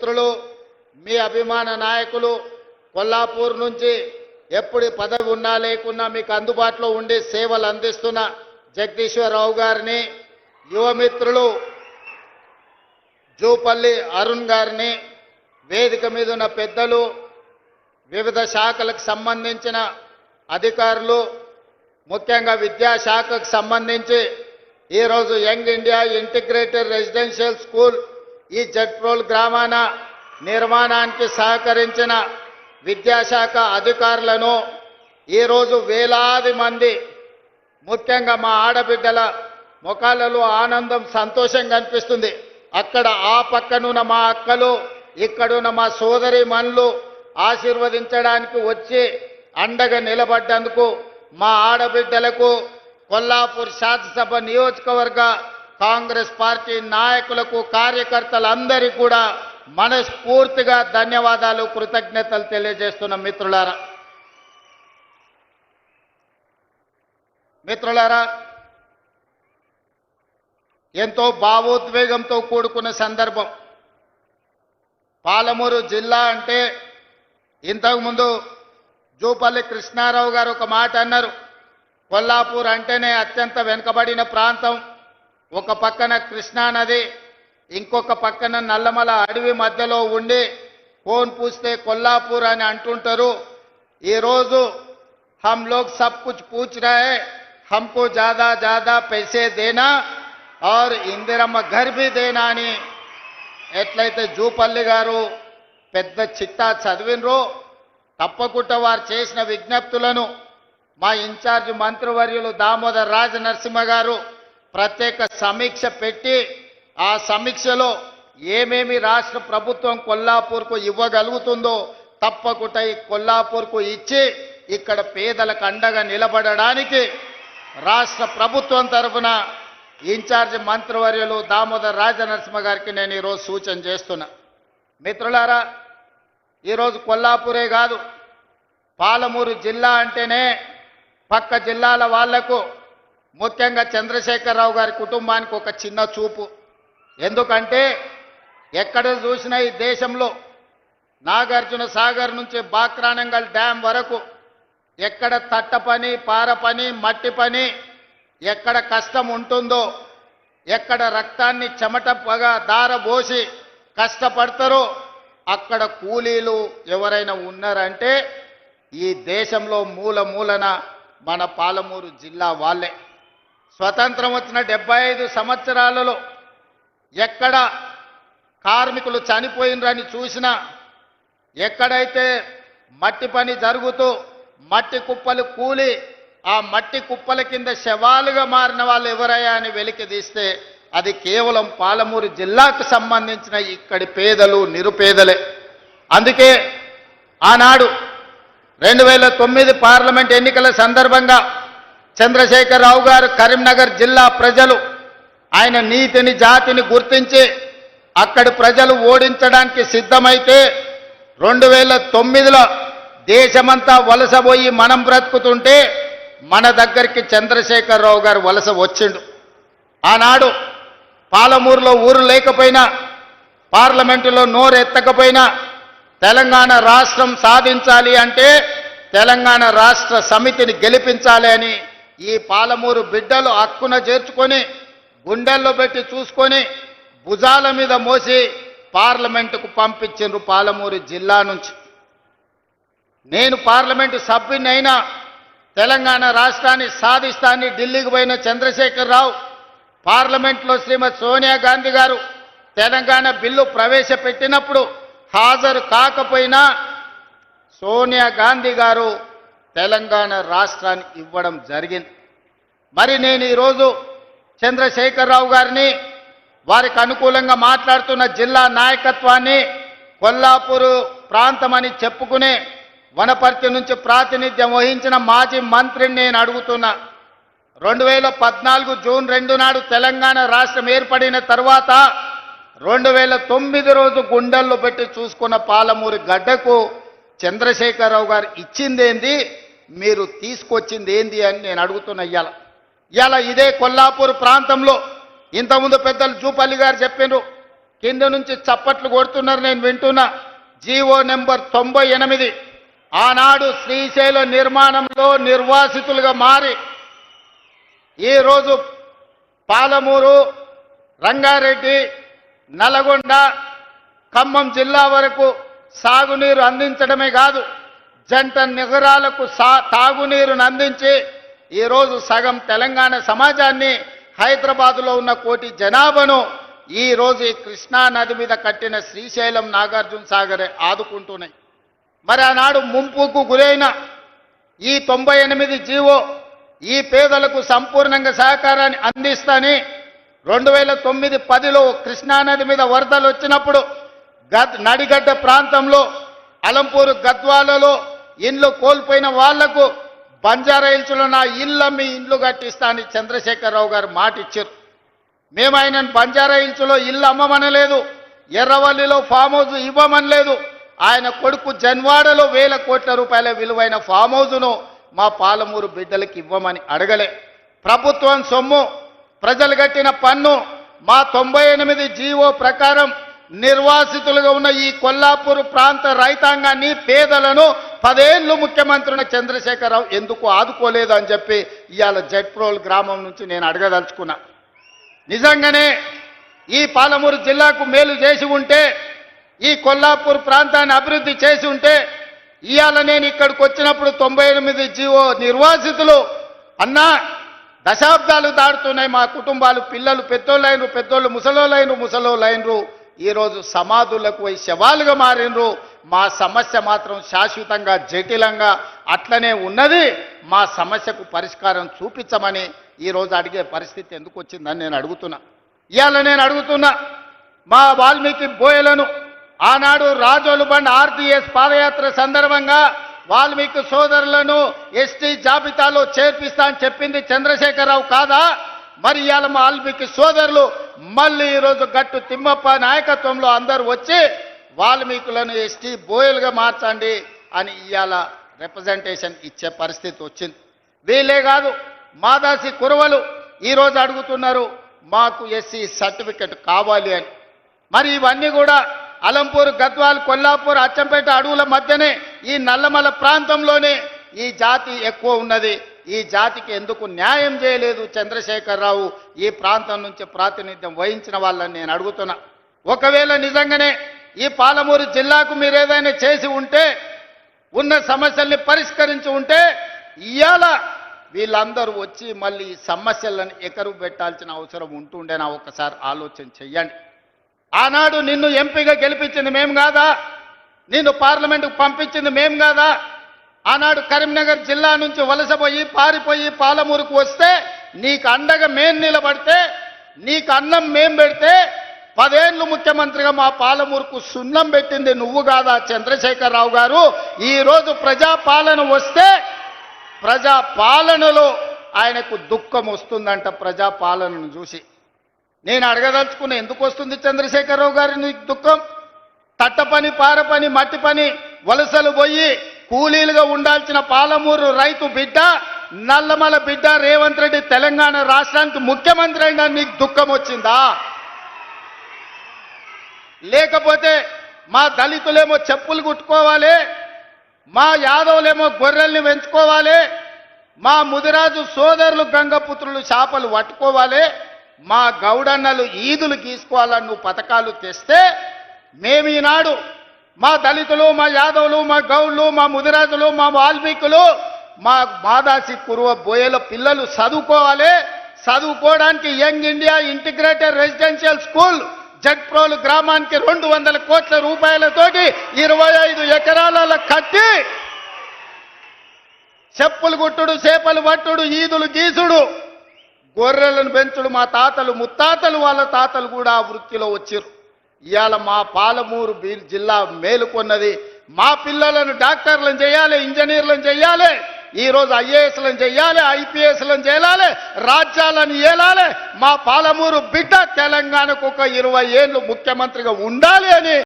మిత్రులు మీ అభిమాన నాయకులు కొల్లాపూర్ నుంచి ఎప్పుడు పదవి ఉన్నా లేకున్నా మీకు అందుబాటులో ఉండే సేవలు అందిస్తున్న జగదీశ్వరరావు గారిని, యువ మిత్రులు జూపల్లి అరుణ్ గారిని, వేదిక మీద ఉన్న పెద్దలు, వివిధ శాఖలకు సంబంధించిన అధికారులు, ముఖ్యంగా విద్యాశాఖకు సంబంధించి ఈరోజు young India integrated residential school ఈ జడ్ప్రోల్ గ్రామాన నిర్మాణానికి సహకరించిన విద్యాశాఖ అధికారులను, ఈరోజు వేలాది మంది ముఖ్యంగా మా ఆడబిడ్డల ముఖాలలో ఆనందం, సంతోషం కనిపిస్తుంది. అక్కడ ఆ పక్కనున్న మా అక్కలు, ఇక్కడున్న మా సోదరి మనులు ఆశీర్వదించడానికి వచ్చి అండగా నిలబడ్డందుకు మా ఆడబిడ్డలకు, కొల్లాపూర్ శాసనసభ నియోజకవర్గ కాంగ్రెస్ పార్టీ నాయకులకు, కార్యకర్తలందరికీ కూడా మనస్ఫూర్తిగా ధన్యవాదాలు, కృతజ్ఞతలు తెలియజేస్తున్న మిత్రులారా, ఎంతో భావోద్వేగంతో కూడుకున్న సందర్భం. పాలమూరు జిల్లా అంటే ఇంతకుముందు జూపల్లి కృష్ణారావు గారు ఒక మాట అన్నారు, కొల్లాపూర్ అంటేనే అత్యంత వెనుకబడిన ప్రాంతం. ఒక పక్కన కృష్ణానది, ఇంకొక పక్కన నల్లమల అడవి మధ్యలో ఉండి ఫోన్ పూస్తే కొల్లాపూర్ అని అంటుంటారు. ఈరోజు हम लोग सब कुछ पूछ रहे हैं, हमको ज्यादा ज्यादा पैसे देना और ఇందిరమ్మ घर भी देना అని ఎట్లయితే జూపల్లి గారు పెద్ద చిట్టా చదివినరో తప్పకుండా వారు చేసిన విజ్ఞప్తులను మా ఇన్ఛార్జ్ మంత్రివర్యులు దామోదర్ రాజనరసింహ గారు ప్రత్యేక సమీక్ష పెట్టి ఆ సమీక్షలో ఏమేమి రాష్ట్ర ప్రభుత్వం కొల్లాపూర్కు ఇవ్వగలుగుతుందో తప్పకుండా ఈ కొల్లాపూర్కు ఇచ్చి ఇక్కడ పేదలకు అండగా నిలబడడానికి రాష్ట్ర ప్రభుత్వం తరఫున ఇన్ఛార్జ్ మంత్రివర్యులు దామోదర్ రాజనరసింహ గారికి నేను ఈరోజు సూచన చేస్తున్నా. మిత్రులారా, ఈరోజు కొల్లాపూరే కాదు, పాలమూరు జిల్లా అంటేనే పక్క జిల్లాల వాళ్లకు, ముఖ్యంగా చంద్రశేఖరరావు గారి కుటుంబానికి ఒక చిన్న చూపు. ఎందుకంటే ఎక్కడ చూసినా ఈ దేశంలో నాగార్జున సాగర్ నుంచి బాక్రానంగల్ డ్యాం వరకు ఎక్కడ తట్ట పని, పార పని, మట్టి పని, ఎక్కడ కష్టం ఉంటుందో, ఎక్కడ రక్తాన్ని చెమటగా దారబోసి కష్టపడతారో అక్కడ కూలీలు ఎవరైనా ఉన్నారంటే ఈ దేశంలో మూల మూలన మన పాలమూరు జిల్లా వాళ్ళే. స్వతంత్రం వచ్చిన 75 సంవత్సరాలలో ఎక్కడ కార్మికులు చనిపోయినరని చూసినా, ఎక్కడైతే మట్టి పని జరుగుతూ మట్టి కుప్పలు కూలి ఆ మట్టి కుప్పల కింద శవాలుగా మారిన వాళ్ళు ఎవరయ్యా అని వెలికి తీస్తే అది కేవలం పాలమూరు జిల్లాకు సంబంధించిన ఇక్కడి పేదలు, నిరుపేదలే. అందుకే ఆనాడు 2009 పార్లమెంట్ ఎన్నికల సందర్భంగా చంద్రశేఖరరావు గారు కరీంనగర్ జిల్లా ప్రజలు ఆయన నీతిని, జాతిని గుర్తించి అక్కడి ప్రజలు ఓడించడానికి సిద్ధమైతే 2009లో దేశమంతా వలసపోయి మనం బ్రతుకుతుంటే మన దగ్గరికి చంద్రశేఖరరావు గారు వలస వచ్చిండు. ఆనాడు పాలమూరులో ఊరు లేకపోయినా, పార్లమెంటులో నోరు ఎత్తకపోయినా తెలంగాణ రాష్ట్రం సాధించాలి అంటే తెలంగాణ రాష్ట్ర సమితిని గెలిపించాలి అని ఈ పాలమూరు బిడ్డలు హక్కున చేర్చుకొని గుండెల్లో పెట్టి చూసుకొని భుజాల మీద మోసి పార్లమెంటుకు పంపించిండ్రు పాలమూరు జిల్లా నుంచి. నేను పార్లమెంటు సభ్యునైనా తెలంగాణ రాష్ట్రాన్ని సాధిస్తానని ఢిల్లీకి పోయిన చంద్రశేఖరరావు పార్లమెంట్లో శ్రీమతి సోనియా గాంధీ గారు తెలంగాణ బిల్లు ప్రవేశపెట్టినప్పుడు హాజరు కాకపోయినా సోనియా గాంధీ గారు తెలంగాణ రాష్ట్రాన్ని ఇవ్వడం జరిగింది. మరి నేను ఈరోజు చంద్రశేఖరరావు గారిని, వారికి అనుకూలంగా మాట్లాడుతున్న జిల్లా నాయకత్వాన్ని, కొల్లాపూరు ప్రాంతమని చెప్పుకునే వనపర్తి నుంచి ప్రాతినిధ్యం వహించిన మాజీ మంత్రిని నేను అడుగుతున్నా. 2014 జూన్ 2 నాడు తెలంగాణ రాష్ట్రం ఏర్పడిన తర్వాత 2009 రోజు గుండెల్లో పెట్టి చూసుకున్న పాలమూరు గడ్డకు చంద్రశేఖరరావు గారు ఇచ్చిందేంది, మీరు తీసుకొచ్చింది ఏంది అని నేను అడుగుతున్నా. ఇవాళ ఇదే కొల్లాపూర్ ప్రాంతంలో ఇంతకుముందు పెద్దలు జూపల్లి గారు చెప్పినారు, కింద నుంచి చప్పట్లు కొడుతున్నారు, నేను వింటున్నా. జీవో నెంబర్ 98 ఆనాడు శ్రీశైల నిర్మాణంలో నిర్వాసితులుగా మారి ఈరోజు పాలమూరు, రంగారెడ్డి, నల్గొండ, ఖమ్మం జిల్లా వరకు సాగునీరు అందించడమే కాదు, జంట నగరాలకు తాగునీరును అందించి ఈరోజు సగం తెలంగాణ సమాజాన్ని, హైదరాబాదులో ఉన్న 1 కోటి జనాభాను ఈరోజు ఈ కృష్ణా నది మీద కట్టిన శ్రీశైలం, నాగార్జున సాగరే ఆదుకుంటున్నాయి. మరి ఆనాడు ముంపుకు గురైన ఈ 98 జీవో ఈ పేదలకు సంపూర్ణంగా సహకారాన్ని అందిస్తాని 2009-10లో కృష్ణానది మీద వరదలు వచ్చినప్పుడు నడిగడ్డ ప్రాంతంలో అలంపూరు, గద్వాలలో ఇండ్లు కోల్పోయిన వాళ్లకు బంజారా హిల్స్లో నా ఇళ్ళమ్మి ఇండ్లు కట్టిస్తా అని చంద్రశేఖరరావు గారు మాట ఇచ్చారు. మేము ఆయనను బంజారా హిల్స్లో ఇల్లు అమ్మమనలేదు, ఎర్రవల్లిలో ఫామ్ హౌస్ ఇవ్వమనలేదు. ఆయన కొడుకు జన్వాడలో 1000 కోట్ల రూపాయల విలువైన ఫామ్ హౌస్ను మా పాలమూరు బిడ్డలకు ఇవ్వమని అడగలే. ప్రభుత్వం సొమ్ము, ప్రజలు కట్టిన పన్ను, మా 98 జీవో ప్రకారం నిర్వాసితులుగా ఉన్న ఈ కొల్లాపూర్ ప్రాంత రైతాంగాన్ని, పేదలను 10 ఏళ్ళు ముఖ్యమంత్రి చంద్రశేఖరరావు ఎందుకు ఆదుకోలేదు అని చెప్పి ఇవాళ జట్ప్రోల్ గ్రామం నుంచి నేను అడగదలుచుకున్నా. నిజంగానే ఈ పాలమూరు జిల్లాకు మేలు చేసి ఉంటే, ఈ కొల్లాపూర్ ప్రాంతాన్ని అభివృద్ధి చేసి ఉంటే, ఇవాళ నేను ఇక్కడికి వచ్చినప్పుడు 98 జీవో నిర్వాసితులు అన్నా దశాబ్దాలు దాడుతున్నాయి, మా కుటుంబాలు, పిల్లలు పెద్దోళ్ళైనరు, పెద్దోళ్ళు ముసలోళ్ళైనరు, ఈరోజు సమాధులకు పోయి శవాలుగా మారినరు. మా సమస్య మాత్రం శాశ్వతంగా, జటిలంగా అట్లనే ఉన్నది. మా సమస్యకు పరిష్కారం చూపించమని ఈరోజు అడిగే పరిస్థితి ఎందుకు వచ్చిందని నేను అడుగుతున్నా. ఇవాళ నేను అడుగుతున్నా, మా వాల్మీకి బోయలను ఆనాడు రాజోలు బండ్ ఆర్టీఎస్ పాదయాత్ర సందర్భంగా వాల్మీకి సోదరులను ఎస్టీ జాబితాలో చేర్పిస్తా అని చెప్పింది చంద్రశేఖరరావు కాదా? మరి ఇవాళ మా వాల్మీకి సోదరులు మళ్ళీ ఈరోజు గట్టు తిమ్మప్ప నాయకత్వంలో అందరూ వచ్చి వాల్మీకులను ఎస్టీ బోయలుగా మార్చండి అని ఇవాళ రిప్రజెంటేషన్ ఇచ్చే పరిస్థితి వచ్చింది. వీళ్ళే కాదు, మాదాసి కురవలు ఈరోజు అడుగుతున్నారు మాకు ఎస్సీ సర్టిఫికెట్ కావాలి అని. మరి ఇవన్నీ కూడా అలంపూర్, గద్వాల్, కొల్లాపూర్, అచ్చంపేట అడవుల మధ్యనే ఈ నల్లమల ప్రాంతంలోనే ఈ జాతి ఎక్కువ ఉన్నది. ఈ జాతికి ఎందుకు న్యాయం చేయలేదు చంద్రశేఖరరావు? ఈ ప్రాంతం నుంచి ప్రాతినిధ్యం వహించిన వాళ్ళని నేను అడుగుతున్నా. ఒకవేళ నిజంగానే ఈ పాలమూరు జిల్లాకు మీరు ఏదైనా చేసి ఉంటే, ఉన్న సమస్యల్ని పరిష్కరించి ఉంటే, ఇవాళ వీళ్ళందరూ వచ్చి మళ్ళీ ఈ సమస్యలను ఎకరువు పెట్టాల్సిన అవసరం ఉంటుండేనా? ఒకసారి ఆలోచన చెయ్యండి. ఆనాడు నిన్ను ఎంపీగా గెలిపించింది మేం కాదా? నిన్ను పార్లమెంటుకు పంపించింది మేం కాదా? ఆనాడు కరీంనగర్ జిల్లా నుంచి వలసపోయి పారిపోయి పాలమూరుకు వస్తే నీకు అండగా మేం నిలబడితే, నీకు అన్నం మేం పెడితే 10 ఏళ్ళు ముఖ్యమంత్రిగా మా పాలమూరుకు సున్నం పెట్టింది నువ్వు కాదా చంద్రశేఖరరావు గారు? ఈరోజు ప్రజాపాలన వస్తే ప్రజాపాలనలో ఆయనకు దుఃఖం వస్తుందంట. ప్రజాపాలనను చూసి నేను అడగదలుచుకున్న, ఎందుకు వస్తుంది చంద్రశేఖరరావు గారి నీకు దుఃఖం? తట్ట పని, పార పని, మట్టి పని, వలసలు పోయి కూలీలుగా ఉండాల్సిన పాలమూరు రైతు బిడ్డ, నల్లమల బిడ్డ రేవంత్ రెడ్డి తెలంగాణ రాష్ట్రానికి ముఖ్యమంత్రి అయినా నీకు దుఃఖం వచ్చిందా? లేకపోతే మా దళితులేమో చెప్పులు కుట్టుకోవాలి, మా యాదవులేమో గొర్రెల్ని పెంచుకోవాలి, మా ముదిరాజు సోదరులు గంగపుత్రులు చేపలు పట్టుకోవాలి, మా గౌడన్నలు ఈదులు గీసుకోవాలని నువ్వు పథకాలు తెస్తే, మేము ఈనాడు మా దళితులు, మా యాదవులు, మా గౌళ్ళు, మా ముదిరాజులు, మా వాల్మీకులు, మా మాదాసి కురువ బోయల పిల్లలు చదువుకోవాలి. చదువుకోవడానికి young India integrated residential school Jatprolu గ్రామానికి 200 కోట్ల రూపాయలతోటి 25 ఎకరాల కట్టి చెప్పులు గుట్టుడు, చేపలు పట్టుడు, ఈదులు గీసుడు, గొర్రెలను పెంచుడు మా తాతలు ముత్తాతలు వాళ్ళ తాతలు కూడా ఆ వృత్తిలో వచ్చారు. ఇవాళ మా పాలమూరు జిల్లా మేలుకొన్నది. మా పిల్లలను డాక్టర్లను చేయాలి, ఇంజనీర్లను చేయాలి, ఈరోజు ఐఏఎస్లను చేయాలి, ఐపీఎస్లను చేయాలి, రాజ్యాలను ఏలాలి. మా పాలమూరు బిడ్డ తెలంగాణకు ఒక 20 ఏళ్ళు ముఖ్యమంత్రిగా ఉండాలి అని